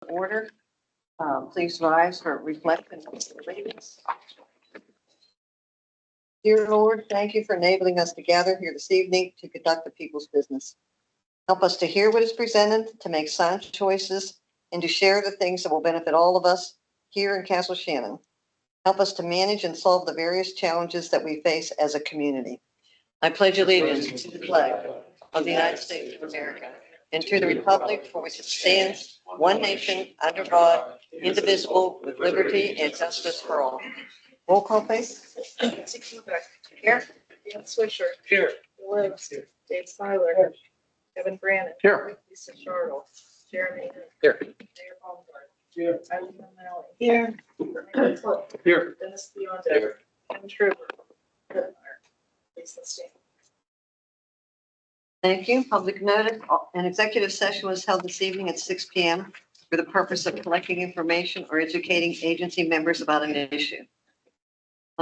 order. Please rise for reflection of the readings. Dear Lord, thank you for enabling us to gather here this evening to conduct the people's business. Help us to hear what is presented, to make sound choices, and to share the things that will benefit all of us here in Castle Shannon. Help us to manage and solve the various challenges that we face as a community. I pledge allegiance to the flag of the United States of America and to the republic for which it stands, one nation, under God, indivisible, with liberty and justice for all. Roll call, please. Here. Dan Swisher. Here. Bill Oakes. Dave Seiler. Kevin Brannon. Here. Lisa Charles. Jeremy. Here. Mayor Baumgart. Here. Eileen O'Malley. Here. Ryan Cook. Here. Dennis Biondo. Here. Ken Truber. Lisa Stan. Thank you. Public notice, an executive session was held this evening at 6 p.m. for the purpose of collecting information or educating agency members about an issue.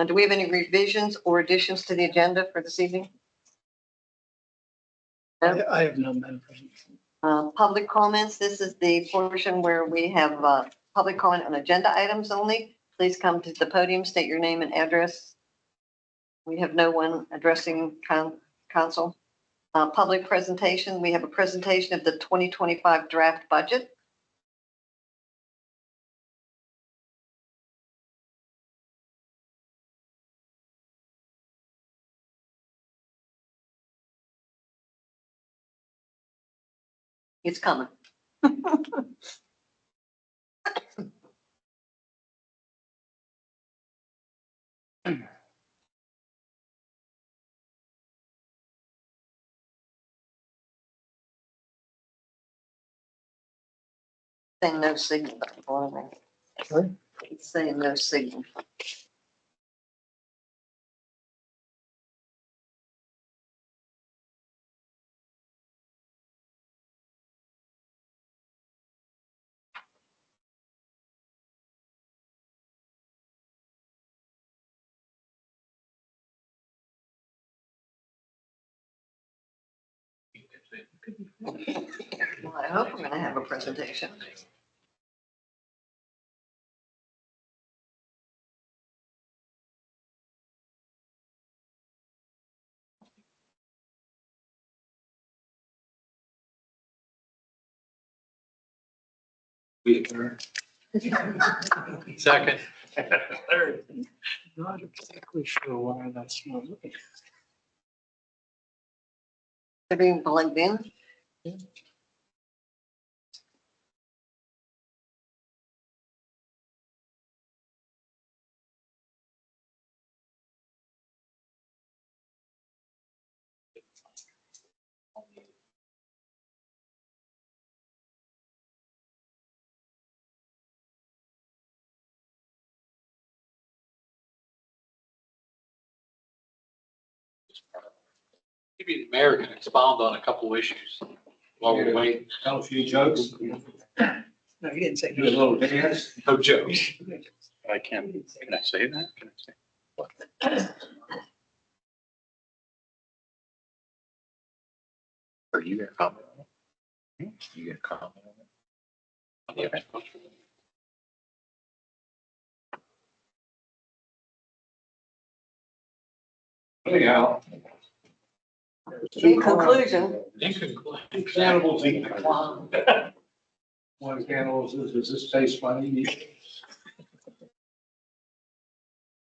Do we have any revisions or additions to the agenda for this evening? No? I have none, Madam President. Public comments. This is the portion where we have public comment on agenda items only. Please come to the podium, state your name and address. We have no one addressing council. Public presentation. We have a presentation of the 2025 draft budget. It's coming. Saying no signal. Sorry? It's saying no signal. Well, I hope we're going to have a presentation. We adjourn. Second. Third. Not exactly sure why that's not. They're being plugged in. Maybe the mayor can expound on a couple of issues while we wait. Tell a few jokes. No, he didn't say. Do a little dance. No jokes. I can I say that? Can I say? Or you got a comment on it? You got a comment on it? Yeah. Anyhow. In conclusion, In conclusion. Cannibals eat the clown. One of the cannibals is, does this taste funny?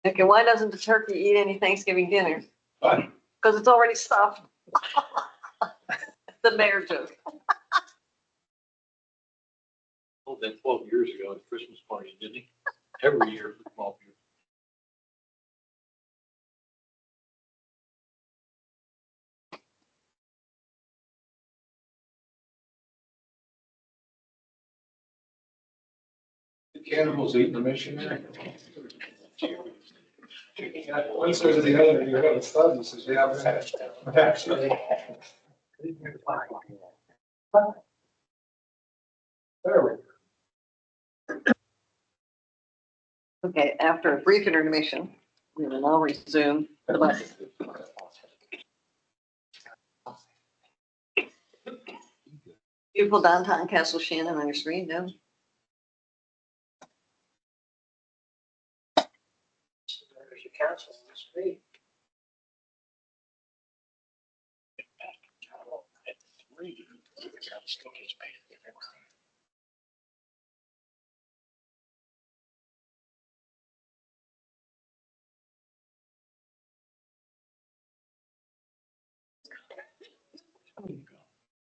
okay, why doesn't the turkey eat any Thanksgiving dinner? Fun. Because it's already stuffed. The mayor joke. Told that 12 years ago at Christmas party, didn't he? Every year for 12 years. Cannibals eat the missionary. One says to the other, you have a study, says, yeah, I've had it. Actually. There we go. Okay, after a brief intermission, we will now resume the budget. Beautiful downtown Castle Shannon on your screen, no? council, it's great. Still gets paid.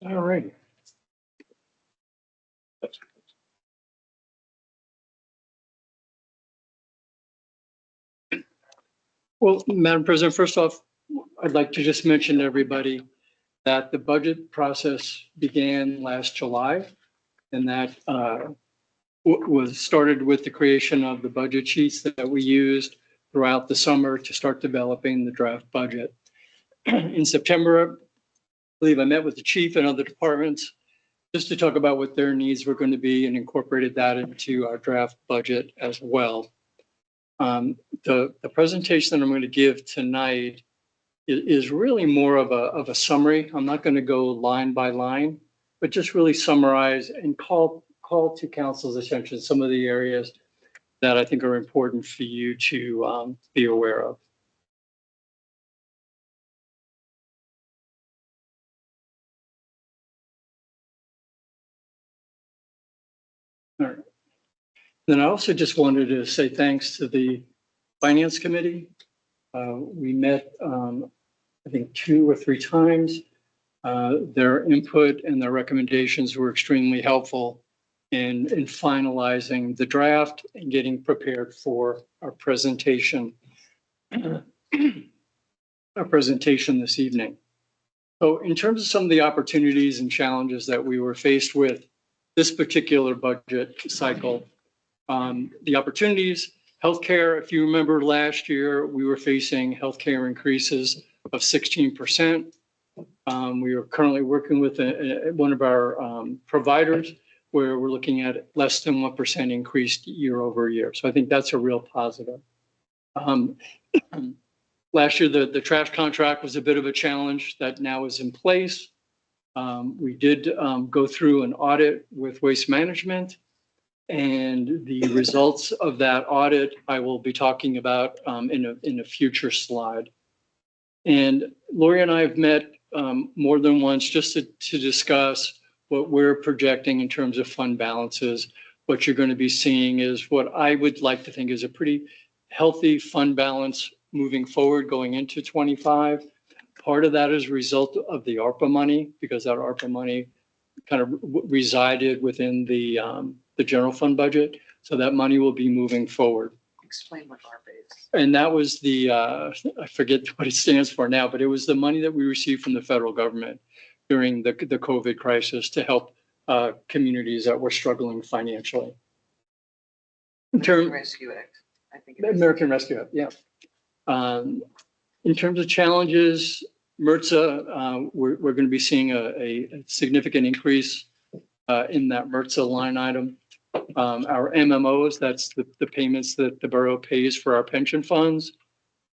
All right. Well, Madam President, first off, I'd like to just mention to everybody that the budget process began last July, and that was started with the creation of the budget sheets that we used throughout the summer to start developing the draft budget. In September, I believe I met with the chief and other departments just to talk about what their needs were going to be and incorporated that into our draft budget as well. The presentation that I'm going to give tonight is really more of a summary. I'm not going to go line by line, but just really summarize and call to council's attention some of the areas that I think are important for you to be aware of. All right. Then I also just wanted to say thanks to the Finance Committee. We met, I think, 2 or 3 times. Their input and their recommendations were extremely helpful in finalizing the draft and getting prepared for our presentation, this evening. So in terms of some of the opportunities and challenges that we were faced with this particular budget cycle, the opportunities, healthcare, if you remember last year, we were facing healthcare increases of 16%. We are currently working with one of our providers where we're looking at less than 1% increase year over year. So I think that's a real positive. Last year, the trash contract was a bit of a challenge that now is in place. We did go through an audit with Waste Management, and the results of that audit I will be talking about in a future slide. And Lori and I have met more than once just to discuss what we're projecting in terms of fund balances. What you're going to be seeing is what I would like to think is a pretty healthy fund balance moving forward going into 25. Part of that is a result of the ARPA money, because that ARPA money kind of resided within the general fund budget. So that money will be moving forward. Explain what ARPA is. And that was the, I forget what it stands for now, but it was the money that we received from the federal government during the COVID crisis to help communities that were struggling financially. American Rescue Act, I think. American Rescue Act, yeah. In terms of challenges, MRTSA, we're going to be seeing a significant increase in that MRTSA line item. Our MMOs, that's the payments that the borough pays for our pension funds.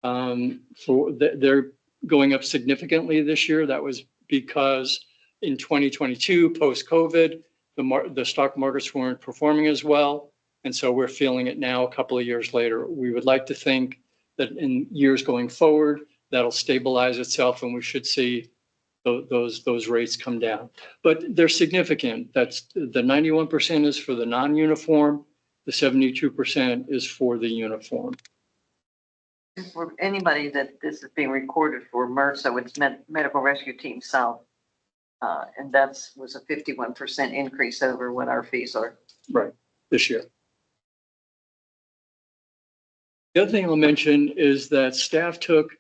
They're going up significantly this year. That was because in 2022, post-COVID, the stock markets weren't performing as well. And so we're feeling it now a couple of years later. We would like to think that in years going forward, that'll stabilize itself and we should see those rates come down. But they're significant. That's the 91% is for the non-uniform, the 72% is for the uniform. For anybody that this is being recorded for MRTSA, it's Medical Rescue Team South. And that was a 51% increase over what our fees are. Right, this year. The other thing I'll mention is that staff took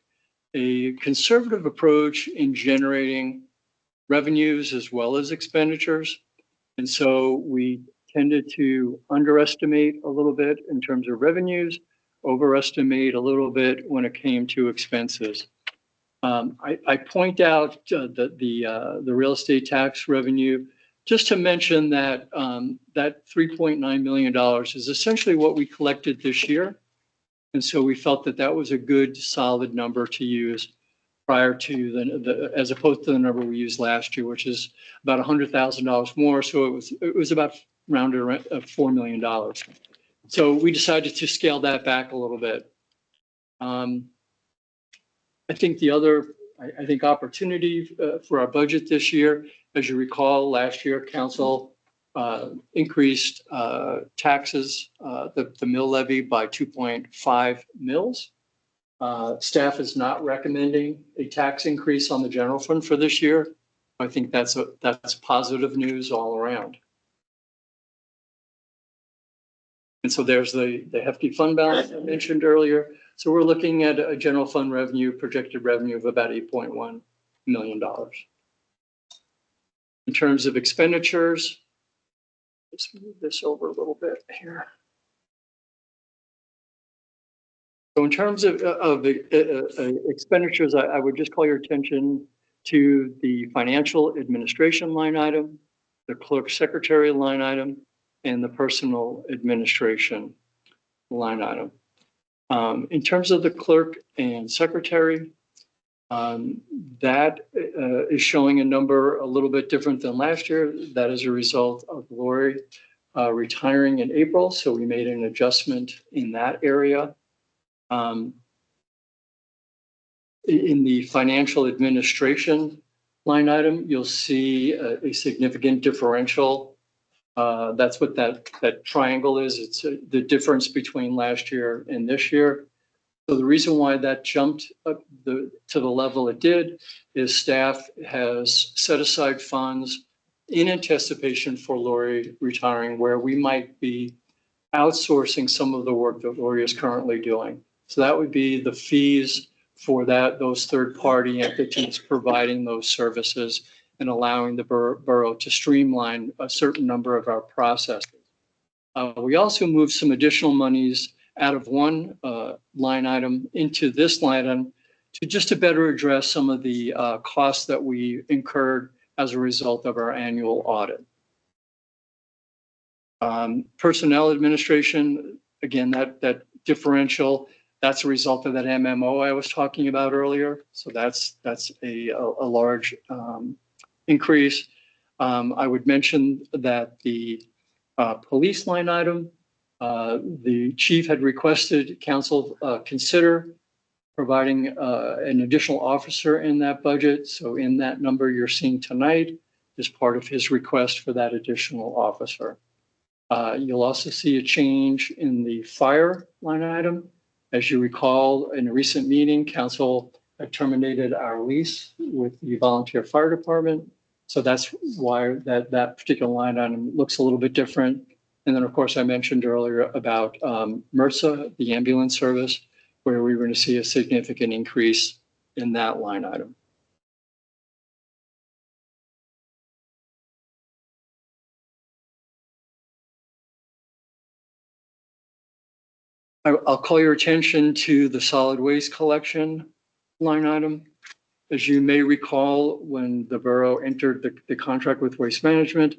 a conservative approach in generating revenues as well as expenditures. And so we tended to underestimate a little bit in terms of revenues, overestimate a little bit when it came to expenses. I point out the real estate tax revenue just to mention that that $3.9 million is essentially what we collected this year. And so we felt that that was a good, solid number to use prior to as opposed to the number we used last year, which is about $100,000 more. So it was about rounded $4 million. So we decided to scale that back a little bit. I think the other, I think opportunity for our budget this year, as you recall, last year, council increased taxes, the mill levy by 2.5 mills. Staff is not recommending a tax increase on the general fund for this year. I think that's positive news all around. And so there's the hefty fund balance I mentioned earlier. So we're looking at a general fund revenue, projected revenue of about $8.1 million. In terms of expenditures, let's move this over a little bit here. So in terms of expenditures, I would just call your attention to the financial administration line item, the clerk secretary line item, and the personal administration line item. In terms of the clerk and secretary, that is showing a number a little bit different than last year. That is a result of Lori retiring in April, so we made an adjustment in that area. In the financial administration line item, you'll see a significant differential. That's what that triangle is. It's the difference between last year and this year. So the reason why that jumped up to the level it did is staff has set aside funds in anticipation for Lori retiring, where we might be outsourcing some of the work that Lori is currently doing. So that would be the fees for those third-party entities providing those services and allowing the borough to streamline a certain number of our processes. We also moved some additional monies out of one line item into this line item to better address some of the costs that we incurred as a result of our annual audit. Personnel administration, again, that differential, that's a result of that MMO I was talking about earlier. So that's a large increase. I would mention that the police line item, the chief had requested council consider providing an additional officer in that budget. So in that number you're seeing tonight is part of his request for that additional officer. You'll also see a change in the fire line item. As you recall, in a recent meeting, council had terminated our lease with the volunteer fire department. So that's why that particular line item looks a little bit different. And then, of course, I mentioned earlier about MRSA, the ambulance service, where we were going to see a significant increase in that line item. I'll call your attention to the solid waste collection line item. As you may recall, when the borough entered the contract with Waste Management,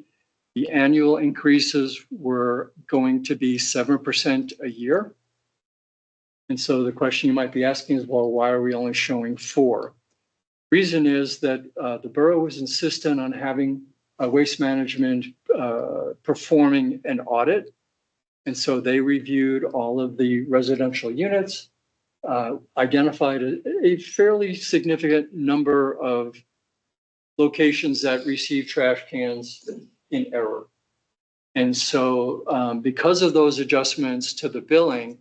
the annual increases were going to be 7% a year. And so the question you might be asking is, well, why are we only showing 4%? Reason is that the borough was insistent on having Waste Management performing an audit. And so they reviewed all of the residential units, identified a fairly significant number of locations that receive trash cans in error. And so because of those adjustments to the billing,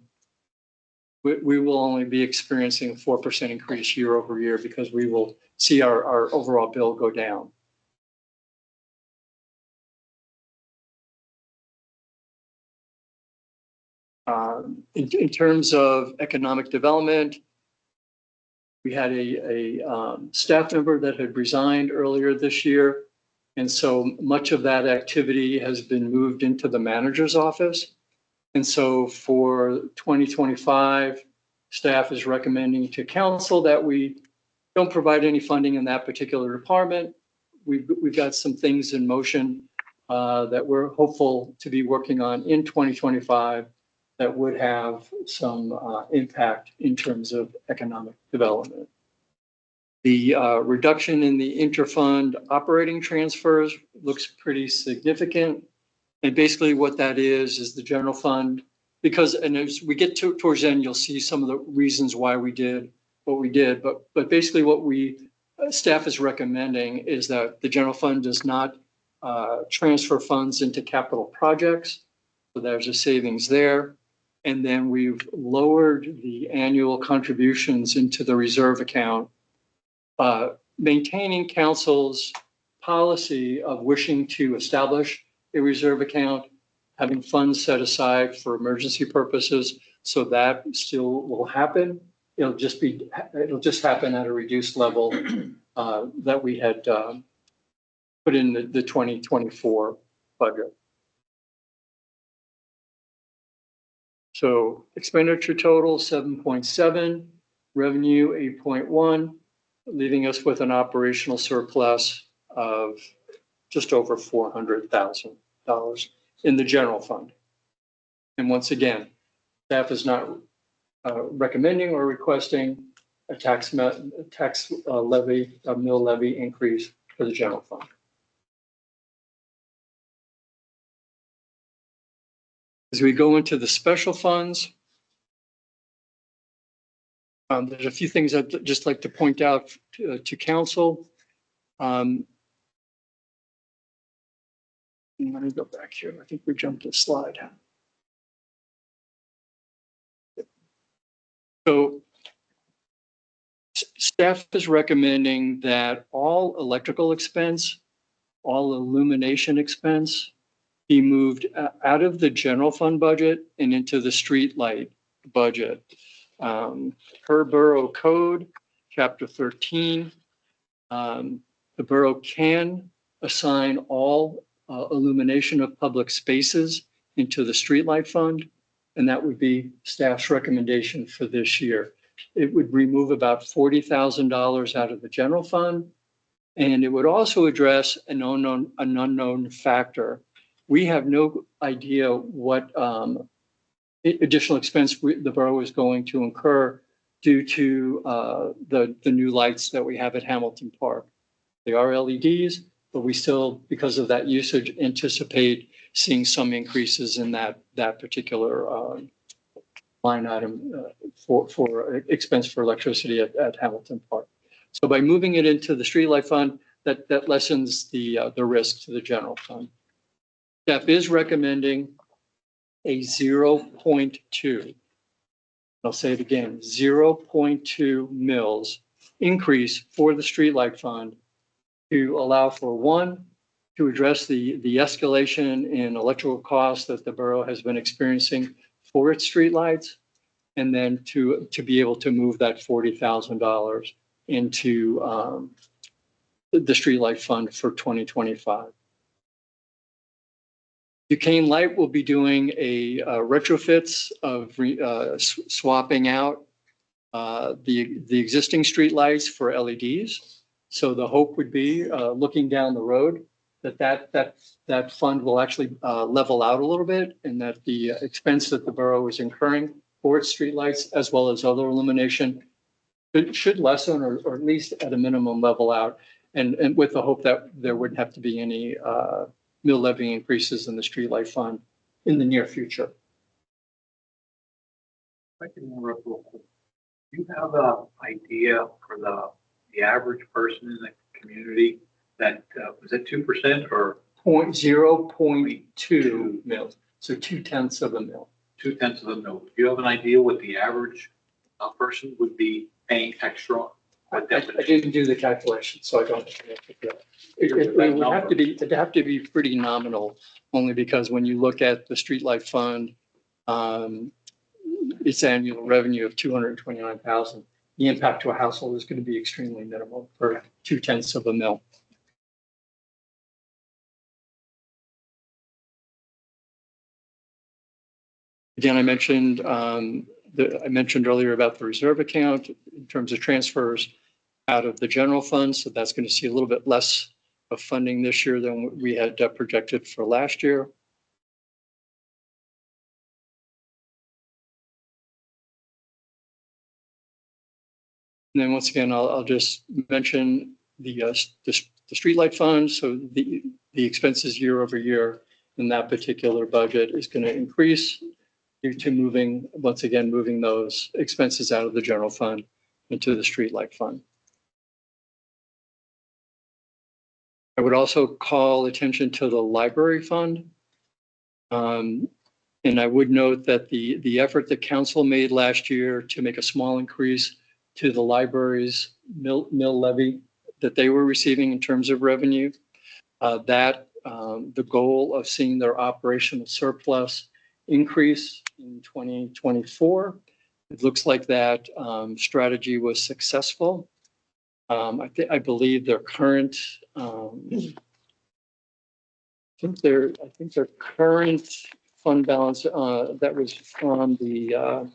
we will only be experiencing a 4% increase year over year because we will see our overall bill go down. In terms of economic development, we had a staff member that had resigned earlier this year. And so much of that activity has been moved into the manager's office. And so for 2025, staff is recommending to council that we don't provide any funding in that particular department. We've got some things in motion that we're hopeful to be working on in 2025 that would have some impact in terms of economic development. The reduction in the interfund operating transfers looks pretty significant. And basically what that is the general fund because, and as we get towards the end, you'll see some of the reasons why we did what we did. But basically what staff is recommending is that the general fund does not transfer funds into capital projects. So there's a savings there. And then we've lowered the annual contributions into the reserve account, maintaining council's policy of wishing to establish a reserve account, having funds set aside for emergency purposes. So that still will happen. It'll just happen at a reduced level that we had put in the 2024 budget. So expenditure total 7.7, revenue 8.1, leaving us with an operational surplus of just over $400,000 in the general fund. And once again, staff is not recommending or requesting a mill levy increase for the general fund. As we go into the special funds, there's a few things I'd just like to point out to council. Let me go back here. I think we jumped a slide. So staff is recommending that all electrical expense, all illumination expense be moved out of the general fund budget and into the street light budget. Per borough code, chapter 13, the borough can assign all illumination of public spaces into the streetlight fund, and that would be staff's recommendation for this year. It would remove about $40,000 out of the general fund, and it would also address an unknown factor. We have no idea what additional expense the borough is going to incur due to the new lights that we have at Hamilton Park. They are LEDs, but we still, because of that usage, anticipate seeing some increases in that particular line item for expense for electricity at Hamilton Park. So by moving it into the streetlight fund, that lessens the risk to the general fund. Staff is recommending a 0.2. I'll say it again, 0.2 mils increase for the streetlight fund to allow for, one, to address the escalation in electrical costs that the borough has been experiencing for its streetlights, and then to be able to move that $40,000 into the streetlight fund for 2025. Duquesne Light will be doing a retrofits of swapping out the existing street lights for LEDs. So the hope would be, looking down the road, that fund will actually level out a little bit, and that the expense that the borough is incurring for its streetlights, as well as other illumination, should lessen or at least at a minimum level out, and with the hope that there wouldn't have to be any mill levy increases in the streetlight fund in the near future. I can interrupt real quick. Do you have an idea for the average person in the community that, was it 2% or? 0.2 mils, so 0.2 of a mil. 0.2 of a mil. Do you have an idea what the average person would be paying extra? I didn't do the calculation, so I don't. It would have to be pretty nominal, only because when you look at the streetlight fund, its annual revenue of $229,000, the impact to a household is going to be extremely minimal for 0.2 of a mil. Again, I mentioned earlier about the reserve account in terms of transfers out of the general fund. So that's going to see a little bit less of funding this year than we had projected for last year. And then once again, I'll just mention the streetlight fund. So the expenses year over year in that particular budget is going to increase due to moving, once again, moving those expenses out of the general fund into the streetlight fund. I would also call attention to the library fund. And I would note that the effort that council made last year to make a small increase to the library's mill levy that they were receiving in terms of revenue, the goal of seeing their operational surplus increase in 2024, it looks like that strategy was successful. I believe their current, I think their current fund balance that was on the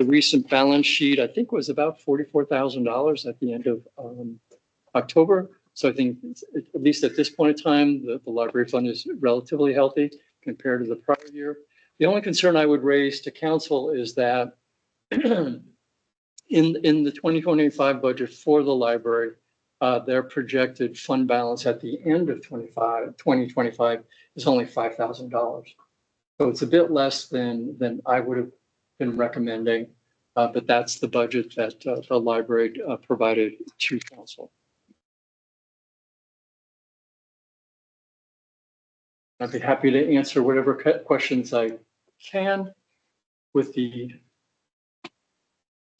recent balance sheet, I think was about $44,000 at the end of October. So I think at least at this point in time, the library fund is relatively healthy compared to the prior year. The only concern I would raise to council is that in the 2025 budget for the library, their projected fund balance at the end of 2025 is only $5,000. So it's a bit less than I would have been recommending, but that's the budget that the library provided to council. I'd be happy to answer whatever questions I can with the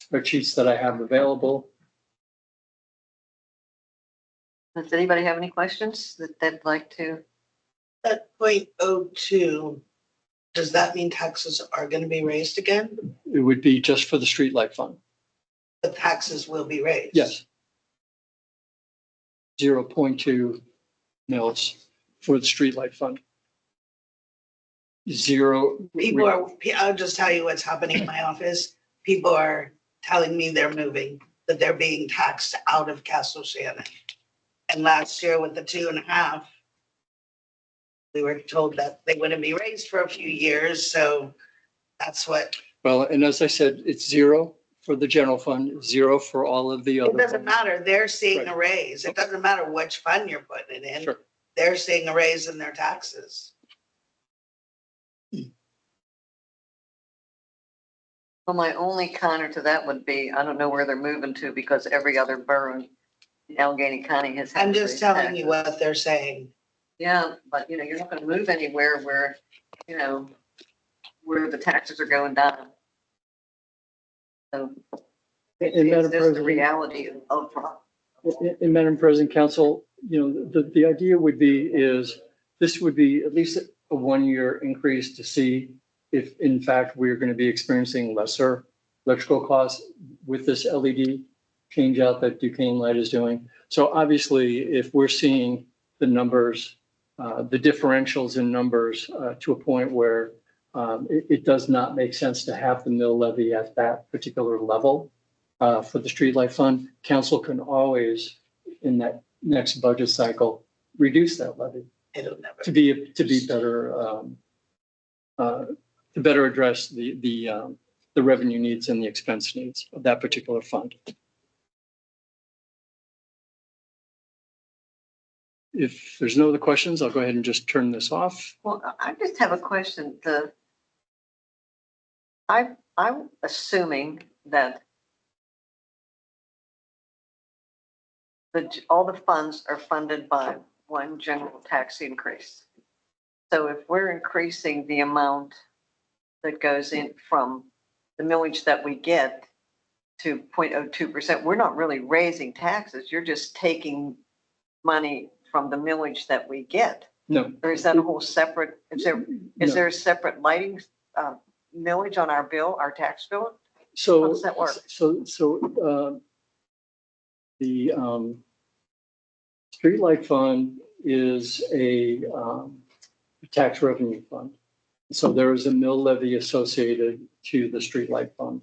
spreadsheets that I have available. Does anybody have any questions that they'd like to? At 0.02, does that mean taxes are going to be raised again? It would be just for the streetlight fund. The taxes will be raised? Yes. 0.2 mils for the streetlight fund. I'll just tell you what's happening in my office. People are telling me they're moving, that they're being taxed out of Castle Shannon. And last year with the 2.5, we were told that they wouldn't be raised for a few years. So that's what. Well, and as I said, it's 0 for the general fund, 0 for all of the other. It doesn't funds. matter. They're seeing Right. a raise. It doesn't matter which fund you're putting it in. Sure. They're seeing a raise in their taxes. Well, my only counter to that would be, I don't know where they're moving to because every other borough in Allegheny County has. had I'm to just raise telling you taxes. what they're saying. Yeah, but you're not gonna move anywhere where, where the taxes are going down. So And it's Madam just the President, reality of. and Madam President, Council, the idea would be is this would be at least a 1-year increase to see if in fact we're going to be experiencing lesser electrical costs with this LED change out that Duquesne Light is doing. So obviously, if we're seeing the numbers, the differentials in numbers to a point where it does not make sense to have the mill levy at that particular level for the streetlight fund, council can always, in that next budget cycle, reduce that levy It'll never. to be better to better address the revenue needs and the expense needs of that particular fund. If there's no other questions, I'll go ahead and just turn this off. Well, I just have a question. I'm assuming that all the funds are funded by one general tax increase. So if we're increasing the amount that goes in from the millage that we get to 0.02%, we're not really raising taxes. You're just taking money from the millage that we get. No. Or is that a whole separate, is No. there a separate lighting millage on our bill, our tax bill? So, How does that work? The streetlight fund is a tax revenue fund. So there is a mill levy associated to the streetlight fund.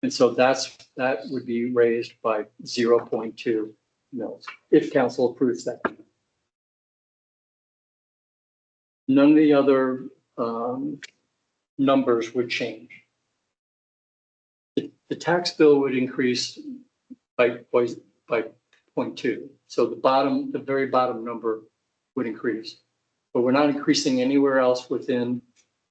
And so that would be raised by 0.2 mils if council approves that. None of the other numbers would change. The tax bill would increase by 0.2. So the very bottom number would increase, but we're not increasing anywhere else within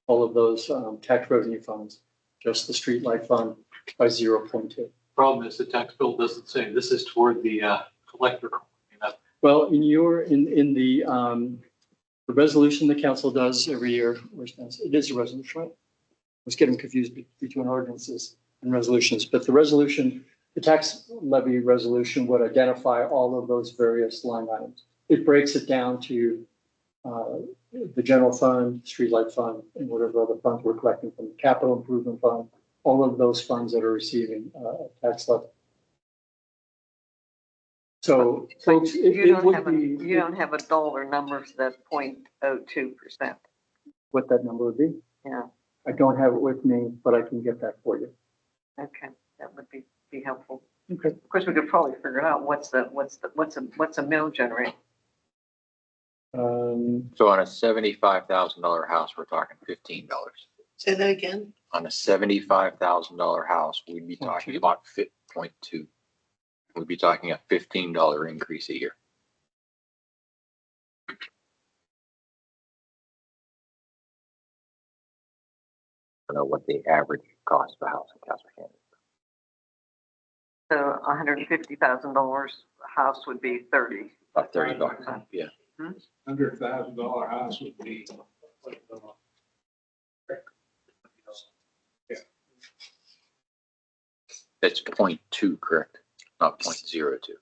all of those tax revenue funds, just the streetlight fund by 0.2. Problem is the tax bill doesn't say this is toward the electrical. You know, Well, in the resolution the council does every year, it is a resolution, right? I was getting confused between ordinances and resolutions, but the resolution, the tax levy resolution would identify all of those various line items. It breaks it down to the general fund, streetlight fund, and whatever other funds we're collecting from the capital improvement fund, all of those funds that are receiving tax levy. So folks, it would be. You don't have a dollar number for that 0.02%. What that number would be? Yeah, I don't have it with me, but I can get that for you. okay, that would be helpful. Okay. Of course, we could probably figure out what's a mill generate. So on a $75,000 house, we're talking $15. Say that again? On a $75,000 house, we'd be talking about 0.2. We'd be talking a $15 increase a year. I don't know what the average cost of a house in Castle Shannon is. So $150,000 house would be 30. About $30, yeah. $100,000 house would be. It's 0.2, correct? Not 0.02.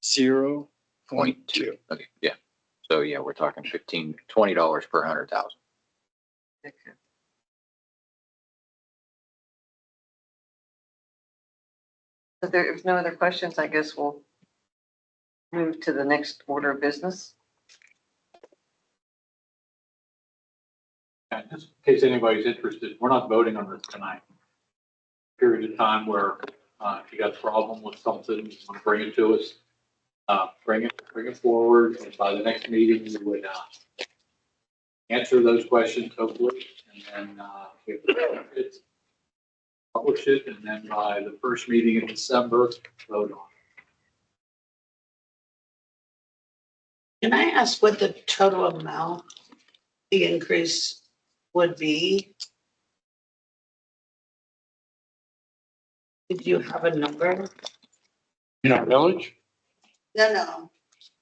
0.2. Okay, yeah. So yeah, we're talking $20 per 100,000. Okay. If there's no other questions, I guess we'll move to the next order of business. and just in case anybody's interested, we're not voting on this tonight. Period of time where if you got a problem with something, you want to bring it to us, bring it forward, and by the next meeting, we would answer those questions hopefully, and then if it's publish it, and then by the first meeting in December, vote on Can I ask what the total amount, the increase would be? Did you have a number? it. Village? No,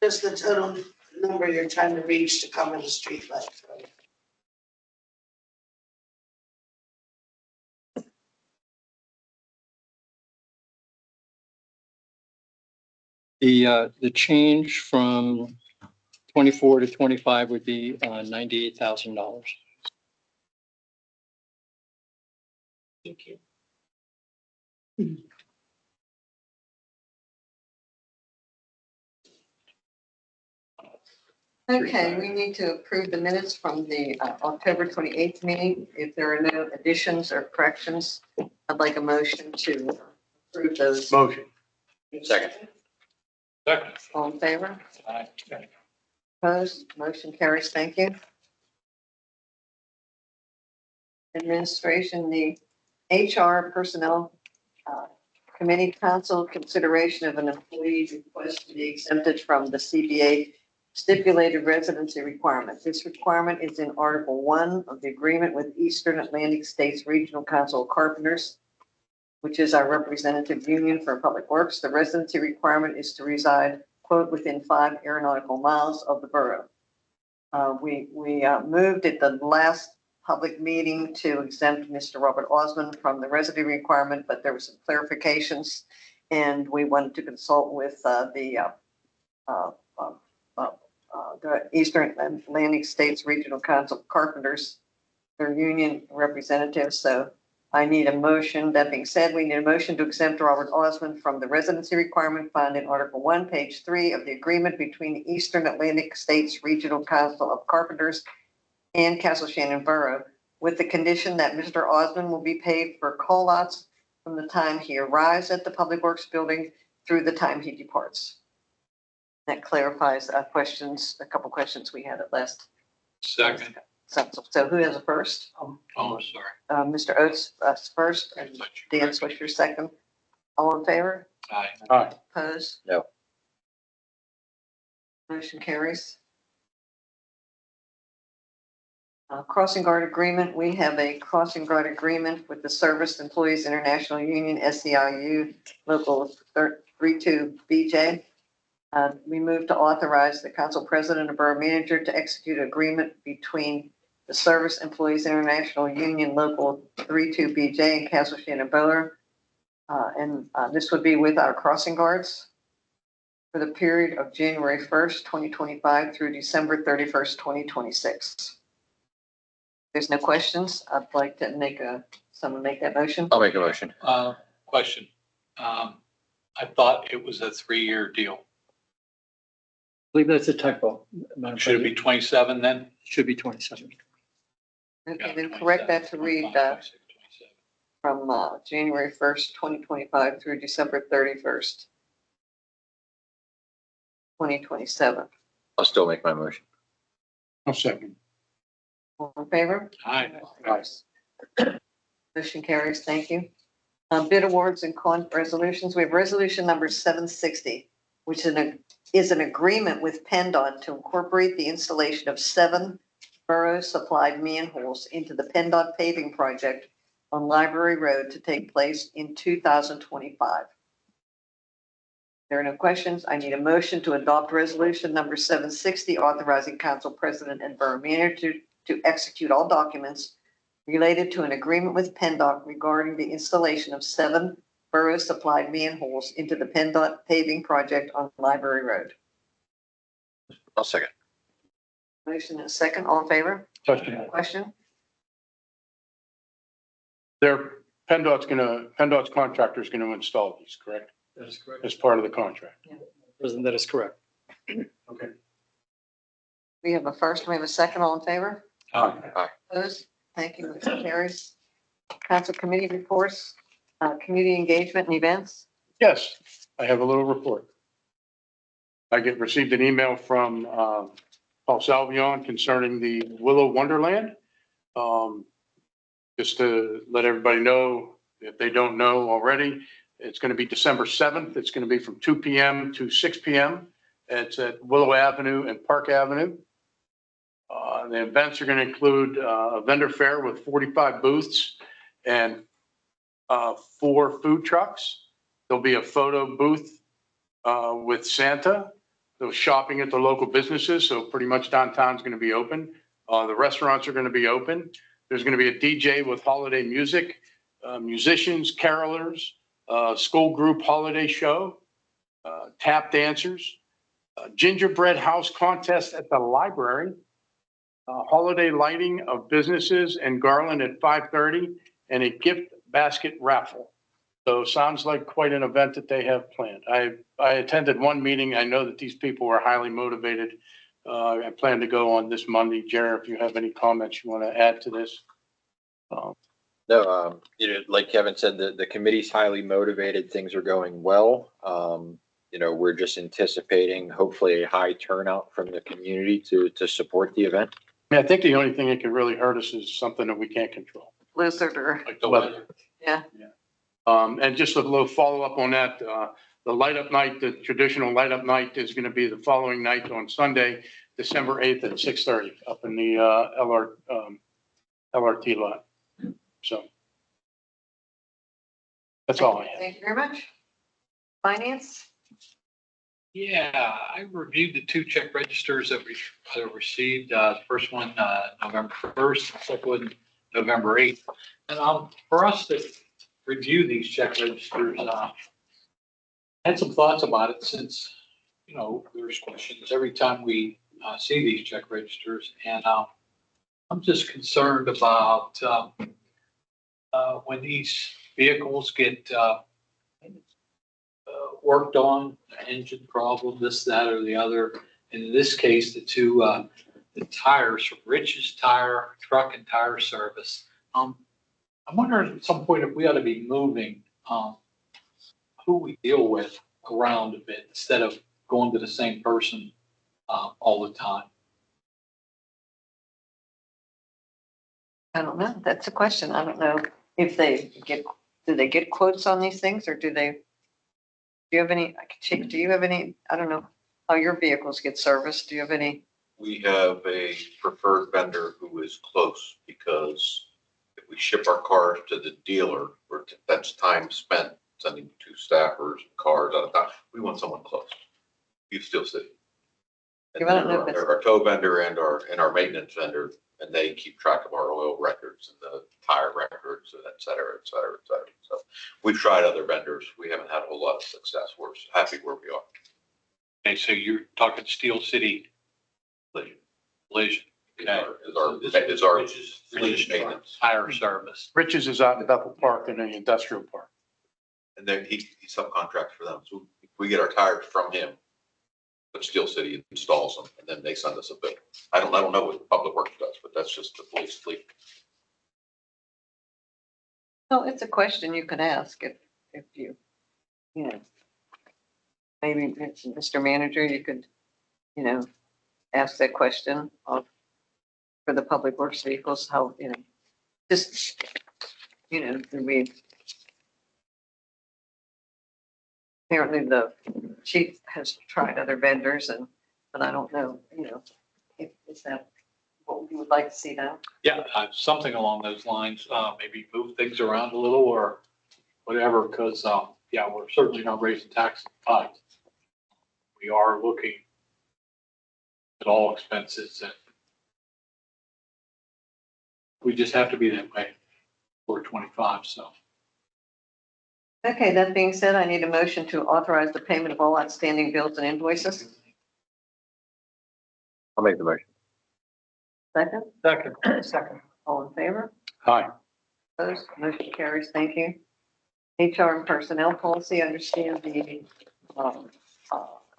just the total number you're trying to reach to cover the street lights. The change from 24 to 25 would be $98,000. Thank you. Okay, we need to approve the minutes from the October 28th meeting. If there are no additions or corrections, I'd like a motion to approve those. Motion. Second. Second. All in favor? Aye. Opposed? Motion carries. Thank you. Administration, the HR Personnel Committee Council consideration of an employee's request to be exempted from the CBA stipulated residency requirement. This requirement is in Article 1 of the agreement with Eastern Atlantic States Regional Council of Carpenters, which is our representative union for public works. The residency requirement is to reside, quote, within 5 aeronautical miles of the borough. We moved at the last public meeting to exempt Mr. Robert Osmond from the residency requirement, but there were some clarifications, and we wanted to consult with the Eastern Atlantic States Regional Council of Carpenters, their union representatives. So I need a motion. That being said, we need a motion to exempt Robert Osmond from the residency requirement found in Article 1, page 3 of the agreement between the Eastern Atlantic States Regional Council of Carpenters and Castle Shannon Borough, with the condition that Mr. Osmond will be paid for call-outs from the time he arrives at the Public Works building through the time he departs. That clarifies a couple questions we had at last. Second. So who has a first? Oh, sorry. Mr. Oates first, and Dan Swisher second. All in favor? Aye. Aye. Opposed? No. Motion carries. Crossing guard agreement, we have a crossing guard agreement with the Service Employees International Union, SEIU, Local 32 BJ. We move to authorize the council president and borough manager to execute an agreement between the Service Employees International Union, Local 32 BJ and Castle Shannon Bowler. And this would be with our crossing guards for the period of January 1st, 2025 through December 31st, 2026. There's no questions. I'd like to someone make that motion. I'll make a motion. Question. I thought it was a 3-year deal. I believe that's a typo. Madam Should it be President. 27 then? Should be 27. Okay, then correct that to read 26, 27. from January 1st, 2025 through December 31st, 2027. I'll still make my motion. I'll second. All in favor? Aye. Motion carries. Thank you. Bid awards and resolutions. We have resolution number 760, which is an agreement with PennDOT to incorporate the installation of 7 borough-supplied manholes into the PennDOT paving project on Library Road to take place in 2025. There are no questions. I need a motion to adopt resolution number 760, authorizing council president and borough manager to execute all documents related to an agreement with PennDOT regarding the installation of 7 borough-supplied manholes into the PennDOT paving project on Library Road. I'll second. Motion and a second. All in favor? Question? PennDOT's contractor is gonna install these, correct? That is correct. As part of the contract. President, that is correct. Okay. We have a first, we have a second. All in favor? Aye. Opposed? Thank you. Motion carries. Council committee reports, community engagement and events. Yes, I have a little report. I received an email from Paul Salvion concerning the Willow Wonderland. Just to let everybody know, if they don't know already, it's going to be December 7th. It's going to be from 2 p.m. to 6 p.m. It's at Willow Avenue and Park Avenue. The events are going to include a vendor fair with 45 booths and 4 food trucks. There'll be a photo booth with Santa. There's shopping at the local businesses, so pretty much downtown's going to be open. The restaurants are going to be open. There's going to be a DJ with holiday music, musicians, carolers, school group holiday show, tap dancers, gingerbread house contest at the library, holiday lighting of businesses and garland at 5:30, and a gift basket raffle. So sounds like quite an event that they have planned. I attended one meeting. I know that these people were highly motivated. I plan to go on this Monday. Jared, if you have any comments you want to add to this. No, like Kevin said, the committee's highly motivated. Things are going well. We're just anticipating hopefully a high turnout from the community to support the event. I think the only thing that could really hurt us is something that we can't control. Blizzard or, Like the Weather. weather. yeah. And just a little follow-up on that, the light up night, the traditional light up night is going to be the following night on Sunday, December 8th at 6:30 up in the LRT lot. So that's all I have. Thank you very much. Finance? Yeah, I reviewed the 2 check registers that we received. The first one, November 1st, the second one, November 8th. And for us to review these check registers, I had some thoughts about it since, there's questions every time we see these check registers. And I'm just concerned about when these vehicles get worked on, engine problem, this, that, or the other. And in this case, the tires from Rich's Tire Truck and Tire Service. I'm wondering at some point if we ought to be moving who we deal with around a bit instead of going to the same person all the time. I don't know. That's a question. I don't know if do they get quotes on these things or do you have any, I don't know how your vehicles get serviced. Do you have any we have a preferred vendor who is close because if we ship our cars to the dealer, that's time spent sending two staffers, cars out of town. We want someone close. You Steel City. And You wanna know they're our tow vendor and our maintenance vendor, and they keep track of our oil records and the tire records, and et cetera, et cetera, et cetera. So we've tried other vendors. We haven't had a whole lot of success. We're happy where we are. Okay, so you're talking Steel City Collision Collision. is Okay. our fleet maintenance. Tire service. Rich's is out in Bethel Park in the industrial park. And then he subcontracts for them. So we get our tires from him, but Steel City installs them, and then they send us a bill. I don't know what Public Works does, but that's just the police fleet. Well, it's a question you could ask if you know, maybe it's Mr. Manager, you could, ask that question of, for the public works vehicles, how, just, do we, apparently the chief has tried other vendors but I don't know, if, is that what we would like to see now? Yeah, something along those lines, maybe move things around a little or whatever, because, yeah, we're certainly not raising taxes. We are looking at all expenses, and we just have to be that way for 25, so. Okay, that being said, I need a motion to authorize the payment of all outstanding bills and invoices. I'll make the motion. Second, Second. all in favor? Hi. Opposed, motion carries, thank you. HR and personnel policy, I understand the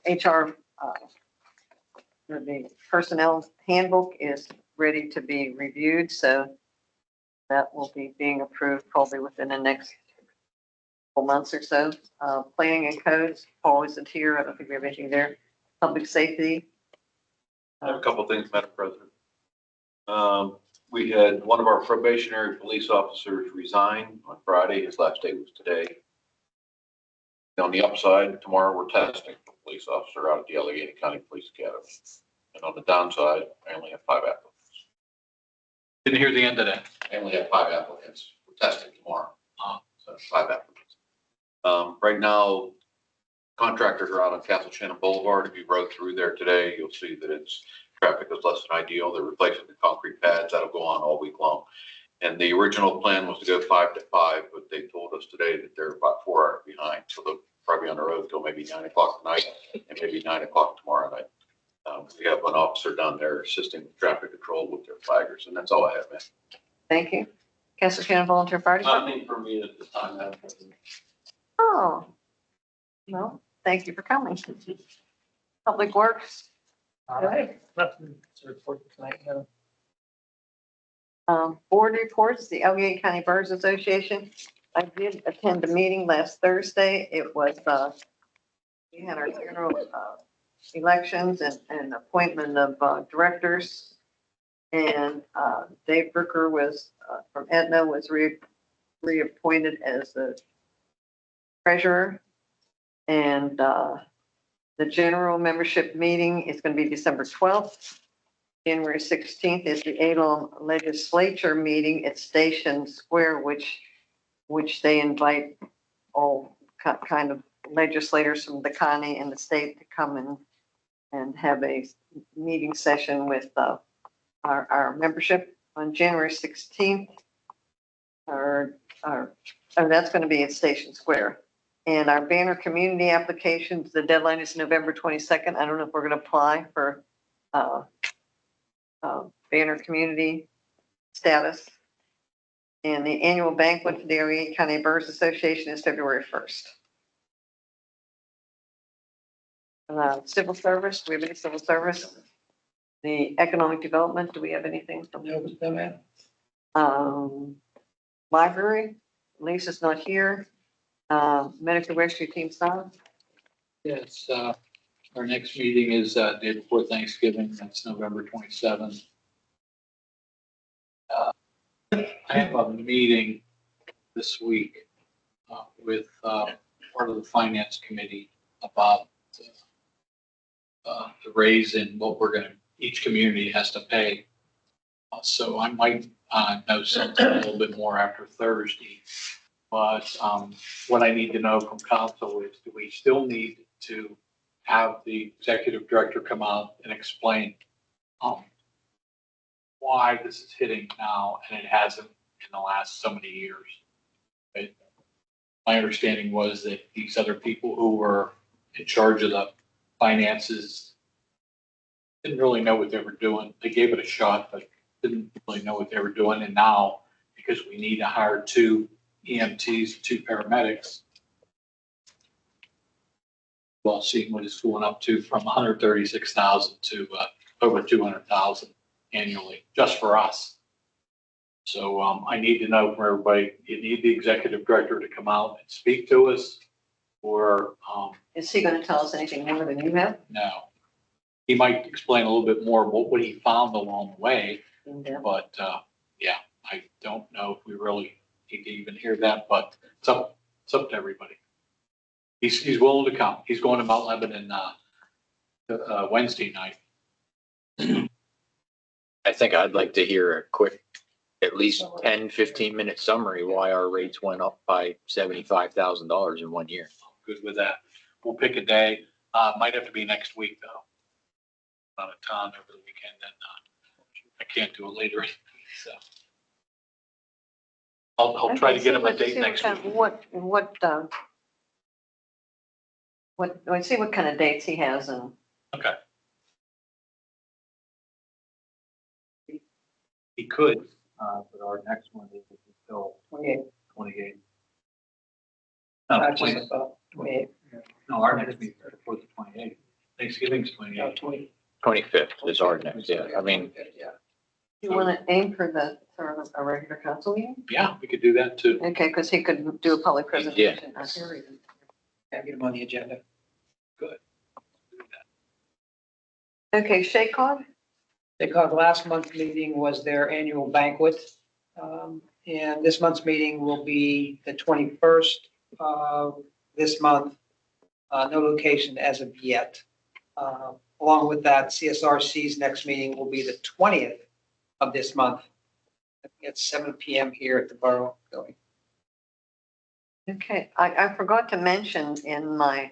HR, the personnel handbook is ready to be reviewed, so that will be being approved probably within the next couple months or so. Planning and codes, Paul isn't here, I don't think we have anything there. Public safety. I have a couple of things, Madam President. We had one of our probationary police officers resign on Friday. His last day was today. On the upside, tomorrow we're testing a police officer out at the Allegheny County Police Academy. And on the downside, I only have 5 applicants. Didn't hear the end of that. I only have 5 applicants. We're testing tomorrow. So 5 applicants. Right now, contractors are out on Castle Shannon Boulevard. If you rode through there today, you'll see that traffic is less than ideal. They're replacing the concrete pads. That'll go on all week long. And the original plan was to go 5 to 5, but they told us today that they're about 4 hours behind. So they'll probably be on the road till maybe 9 o'clock tonight and maybe 9 o'clock tomorrow night. We have one officer down there assisting with traffic control with their flaggers, and that's all I have, man. Thank you. Castle Shannon Volunteer Fire Department. Nothing for me at this time, Madam President. Oh, well, thank you for coming. Public Works. All right. Nothing to report tonight, no. Board reports, the Allegheny County Birds Association. I did attend a meeting last Thursday. It was, we had our general elections and appointment of directors. And Dave Brooker was, from Aetna, was reappointed as the treasurer. And the general membership meeting is going to be December 12th. January 16th is the Alon Legislature meeting at Station Square, which they invite all kind of legislators from the county and the state to come in and have a meeting session with our membership on January 16th. That's going to be at Station Square. And our banner community applications, the deadline is November 22nd. I don't know if we're going to apply for banner community status. And the annual banquet for the Allegheny County Birds Association is February 1st. Civil service, do we have any civil service? The economic development, do we have anything from them? Library, Lisa's not here. Medical rescue team, Sam. Yes, our next meeting is day before Thanksgiving. That's November 27th. I have a meeting this week with part of the finance committee about the raise in what we're going to each community has to pay. So I might know something a little bit more after Thursday. But what I need to know from council is, do we still need to have the executive director come out and explain why this is hitting now and it hasn't in the last so many years? My understanding was that these other people who were in charge of the finances didn't really know what they were doing. They gave it a shot, but didn't really know what they were doing. And now, because we need to hire 2 EMTs, 2 paramedics, well, seeing what it's going up to from 136,000 to over 200,000 annually, just for us. So I need to know from everybody, you need the executive director to come out and speak to us, or Is he going to tell us anything more than you have? no. He might explain a little bit more what he found along the way, Yeah. but yeah, I don't know if we really need to even hear that, but it's up to everybody. He's willing to come. He's going to Mount Lebanon Wednesday night. I think I'd like to hear a quick, at least 10, 15-minute summary why our rates went up by $75,000 in 1 year. Good with that. We'll pick a day. Might have to be next week though. Out of town over the weekend, and I can't do it later. So I'll try to get him a date next week. Let's see what kind of dates he has and. Okay. He could, but our next one is until 28. No, our next meeting is before the 28th. Thanksgiving's 28th. 25th is our next, yeah. I mean, You want to aim for a regular council meeting? Yeah, we could do that too. Okay, because he could do a public presentation. I hear you. Get him on the agenda. Okay, Shaycog? Because last month's meeting was their annual banquet. And this month's meeting will be the 21st of this month. No location as of yet. Along with that, CSRC's next meeting will be the 20th of this month at 7 p.m. here at the Borough Building. Okay, I forgot to mention in my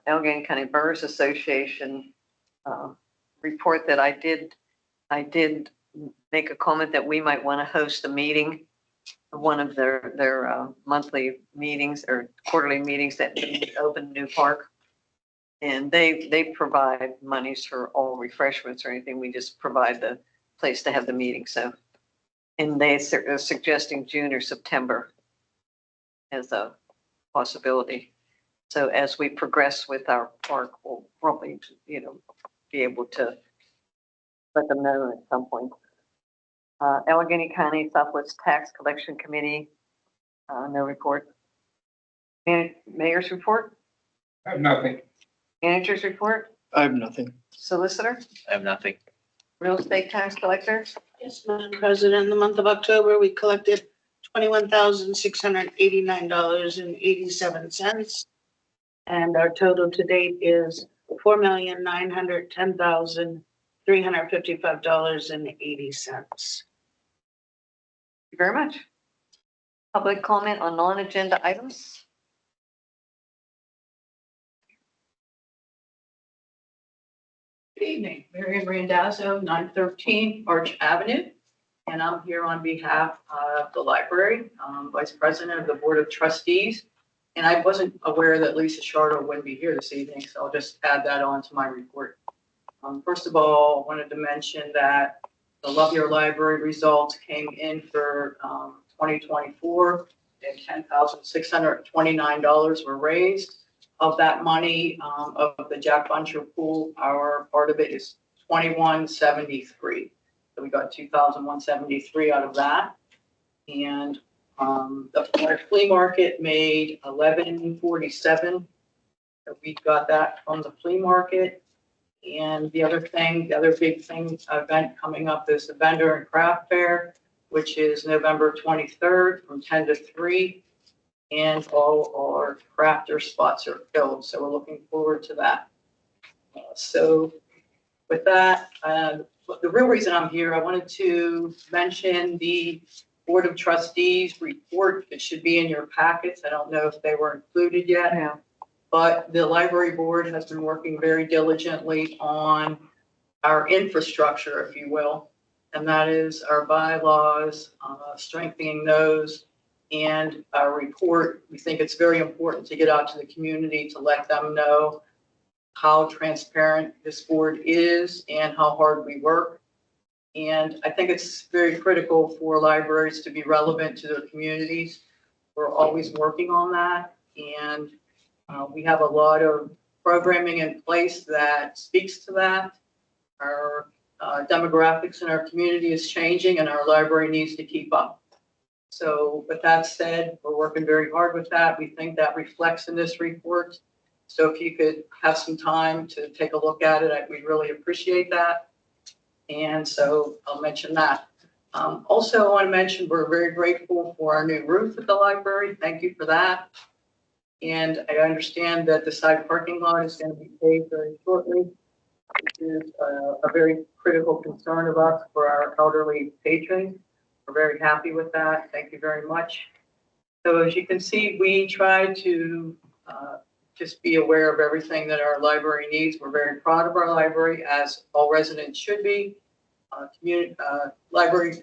Allegheny County Boroughs Association report that I did make a comment that we might want to host a meeting, one of their monthly meetings or quarterly meetings that open New Park. And they provide monies for all refreshments or anything. We just provide the place to have the meeting. So, and they're suggesting June or September as a possibility. So as we progress with our park, we'll probably, be able to let them know at some point. Allegheny County Southwest Tax Collection Committee, no report. Mayor's report, I have nothing. manager's report, I have nothing. solicitor, I have nothing. real estate tax collector. Yes, Madam President, in the month of October, we collected $21,689.87. And our total to date is $4,910,355.80. Thank you very much. Public comment on non-agenda items. Good evening, Marion Randazzo, 913 Arch Avenue. And I'm here on behalf of the library, Vice President of the Board of Trustees. And I wasn't aware that Lisa Shardo wouldn't be here this evening, so I'll just add that on to my report. First of all, I wanted to mention that the Love Your Library results came in for 2024 and $10,629 were raised. Of that money, of the Jack Buncher pool, our part of it is $2,173. So we got $2,173 out of that. And the flea market made $11.47. So we got that from the flea market. And the other big thing event coming up is the Vendor and Craft Fair, which is November 23rd from 10 to 3. And all our crafter spots are filled. So we're looking forward to that. So with that, the real reason I'm here, I wanted to mention the Board of Trustees report that should be in your packets. I don't know if they were included yet. Yeah. But the library board has been working very diligently on our infrastructure, if you will. And that is our bylaws, strengthening those, and our report. We think it's very important to get out to the community to let them know how transparent this board is and how hard we work. And I think it's very critical for libraries to be relevant to their communities. We're always working on that. And we have a lot of programming in place that speaks to that. Our demographics in our community is changing and our library needs to keep up. So with that said, we're working very hard with that. We think that reflects in this report. So if you could have some time to take a look at it, we'd really appreciate that. And so I'll mention that. Also, I want to mention we're very grateful for our new roof at the library. Thank you for that. And I understand that the side parking lot is going to be paved very shortly, which is a very critical concern of us for our elderly patrons. We're very happy with that. Thank you very much. So as you can see, we try to just be aware of everything that our library needs. We're very proud of our library, as all residents should be. Libraries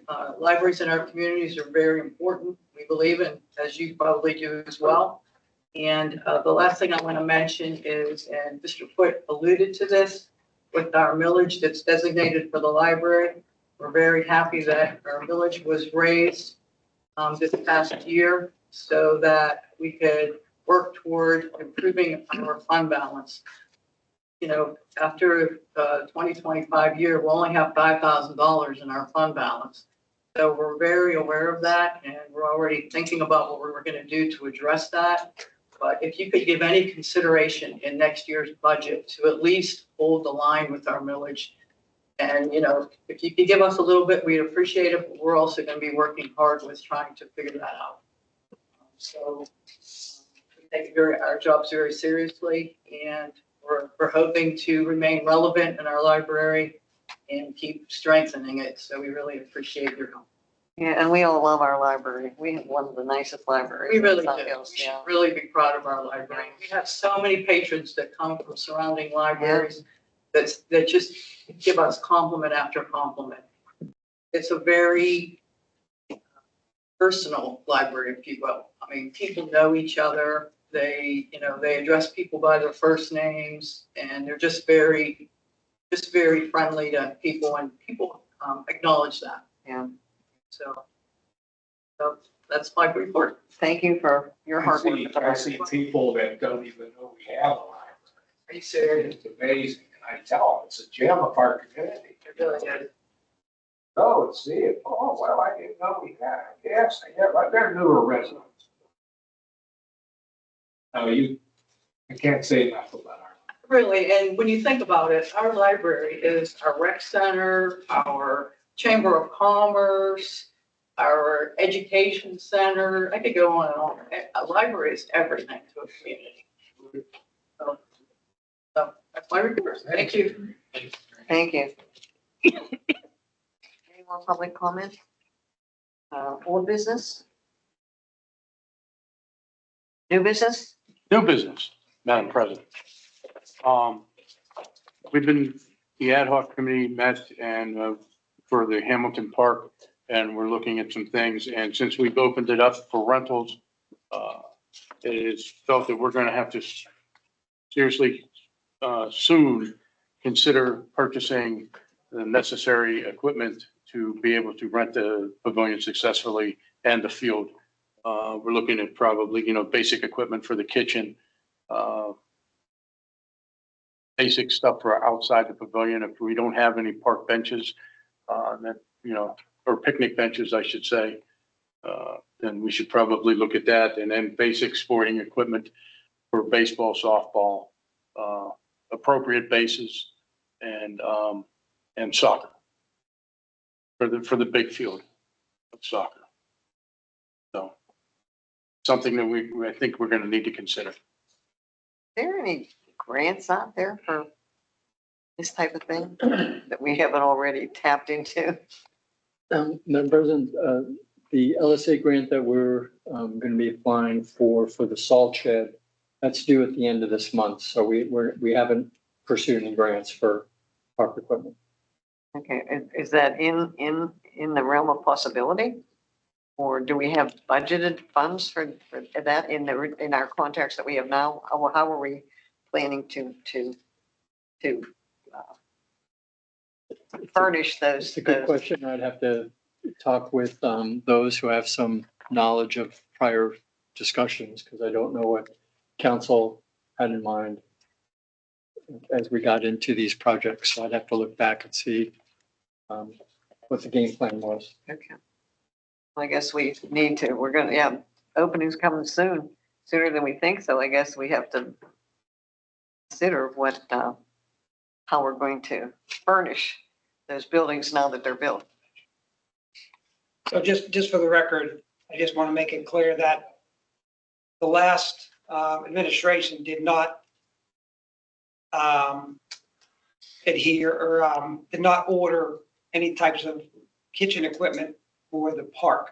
in our communities are very important, we believe, and as you probably do as well. And the last thing I want to mention is, and Mr. Foote alluded to this, with our millage that's designated for the library. We're very happy that our millage was raised this past year so that we could work toward improving our fund balance. You know, after 2025 year, we'll only have $5,000 in our fund balance. So we're very aware of that, and we're already thinking about what we're going to do to address that. But if you could give any consideration in next year's budget to at least hold the line with our millage, and, you know, if you could give us a little bit, we'd appreciate it. But we're also going to be working hard with trying to figure that out. So we take our jobs very seriously, and we're hoping to remain relevant in our library and keep strengthening it. So we really appreciate your help. Yeah, and we all love our library. We have one of the nicest libraries. We really in do. South Hills, We should yeah. really be proud of our library. We have so many patrons that come from surrounding libraries that just give us compliment after compliment. It's a very personal library, if you will. I mean, people know each other. They, you know, they address people by their first names, and they're just very friendly to people, and people acknowledge that. Yeah. So that's my report. Thank you for your hard work. I see people that don't even know we have a library. Are you serious? It's amazing. And I tell them, it's a gem of our community. It really is. Go and see it. Oh, well, I didn't know we had it. Yes, but they're newer residents. No, I can't say enough about our. Really, and when you think about it, our library is our rec center, our Chamber of Commerce, our education center. I could go on and on. A library is everything to a community. So that's my report. Thank you. Thank you. Any more public comment? Old business? New business? New business, Madam President. The ad hoc committee met and for the Hamilton Park, and we're looking at some things. And since we've opened it up for rentals, it is felt that we're going to have to seriously soon consider purchasing the necessary equipment to be able to rent the pavilion successfully and the field. We're looking at probably, you know, basic equipment for the kitchen, basic stuff for outside the pavilion. If we don't have any park benches, that, you know, or picnic benches, I should say, then we should probably look at that. And then basic sporting equipment for baseball, softball, appropriate bases, and soccer for the big field of soccer. So something that I think we're going to need to consider. Are there any grants out there for this type of thing that we haven't already tapped into? Madam President, the LSA grant that we're going to be applying for the salt shed, that's due at the end of this month. So we haven't pursued any grants for park equipment. Okay, is that in the realm of possibility? Or do we have budgeted funds for that in our contracts that we have now? How are we planning to furnish those? It's a good question. I'd have to talk with those who have some knowledge of prior discussions, because I don't know what council had in mind as we got into these projects. So I'd have to look back and see what the game plan was. Okay. I guess we need to, openings coming soon, sooner than we think. So I guess we have to consider how we're going to furnish those buildings now that they're built. So just for the record, I just want to make it clear that the last administration did not adhere or did not order any types of kitchen equipment for the park.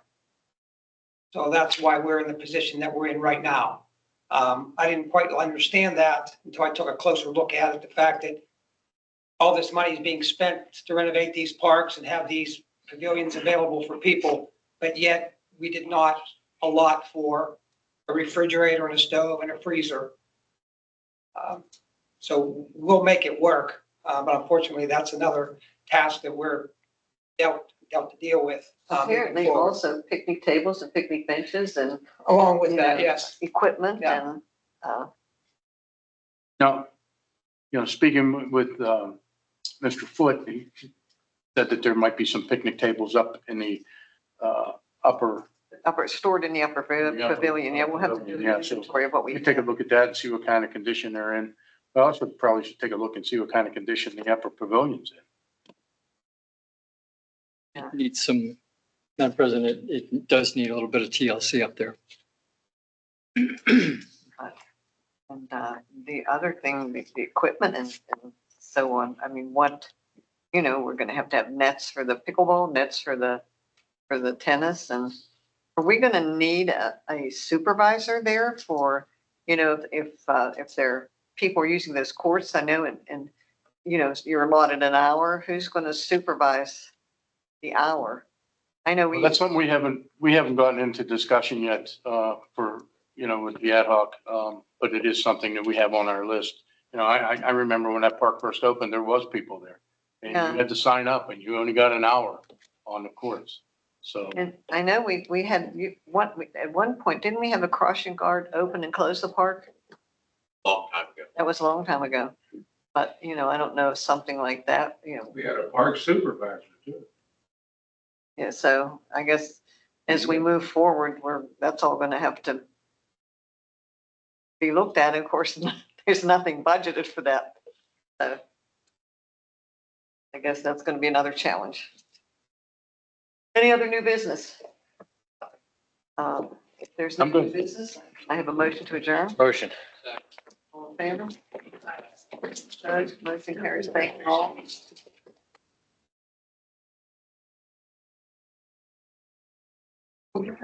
So that's why we're in the position that we're in right now. I didn't quite understand that until I took a closer look at it, the fact that all this money is being spent to renovate these parks and have these pavilions available for people, but yet we did not allot for a refrigerator and a stove and a freezer. So we'll make it work, but unfortunately, that's another task that we're dealt to deal with. moving Apparently forward. also picnic tables and picnic benches and Along with you that, know, yes. equipment Yeah. and, Now, speaking with Mr. Foote, he said that there might be some picnic tables up in the upper. stored in the upper pavilion. Yeah, we'll have to do an Yeah, so inventory of what we we can take a look at that and see what kind of condition they're in. But also probably should take a look and see what kind of condition the upper pavilion's in. It needs some, Madam President, it does need a little bit of TLC up there. And the other thing, the equipment and so on. I mean, we're going to have nets for the pickleball, nets for the tennis. And are we going to need a supervisor there for, if there are people using those courts? I know, and you're allotted an hour. Who's going to supervise the hour? I know Well, that's something we haven't gotten into discussion yet for, with the ad hoc, but it is something that we have on our list. I remember when that park first opened, there was people there. And Yeah. you had to sign up and you only got an hour on the courts. So, And I know we had, at one point, didn't we have a crossing guard open and close the park? Long time ago. That was a long time ago. But, I don't know if something like that, We had a park supervisor too. yeah, so I guess as we move forward, that's all gonna have to be looked at. Of course, there's nothing budgeted for that. So I guess that's gonna be another challenge. Any other new business? If there's no I'm new good. business, I have a motion to adjourn. Motion. All in favor? Opposed? Motion carries. Thank you all.